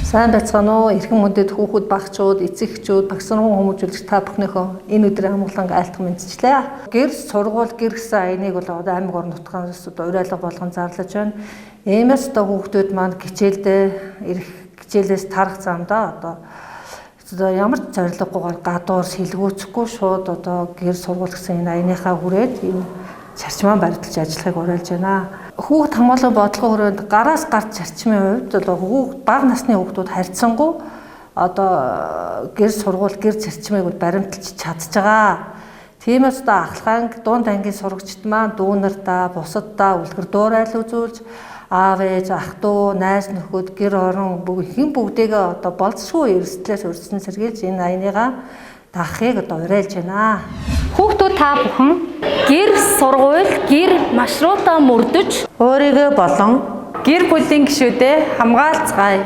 Сайн байцгаана уу? Эрхэм мөндөд хүүхэд багчууд, эцэгчүүд, багсран хүмүүжүүлэгч та бүхнийхөө энэ өдрийн амгалан айлтган мэдчихлээ. Гэр сургууль гэр гэсэн аяныг бол одоо аймаг орон нутгаас уриалга болгон зарлаж байна. Иймээс одоо хүүхдүүд маань хичээлдээ ирэх хичээлээс тарах замдаа одоо ямар ч зорилгогүйгээр гадуур сэлгүүцэхгүй шууд одоо гэр сургууль гэсэн энэ аяныхаа хүрээд энэ зарчмаа барьдалж ажиллахыг уриалж байна. Хүүхд хамгаалалын бодлогын хүрээнд гараас гарч зарчмын хувьд хүүхд бага насны хүүхдүүд харьцангуй одоо гэр сургууль гэр зарчмыг баримталж чадж байгаа. Тиймээс одоо ахлаханг дунд ангийн сурагчид маань дүүнардаа, бусаддаа үлгэр дуурайл үзүүлж аав ээж, ах дүү, найз нөхөд, гэр орон хэн бүгдээгээ одоо болцсгүй эрсдлээс өрсөн сэргийлж энэ аяныгаа дахахыг одоо уриалж байна. Хүүхдүүд та бүхэн гэр сургууль, гэр маршрутаа мөрдөж өөрийгөө болон гэр бүлийн гишүүдэд хамгаалцгаая.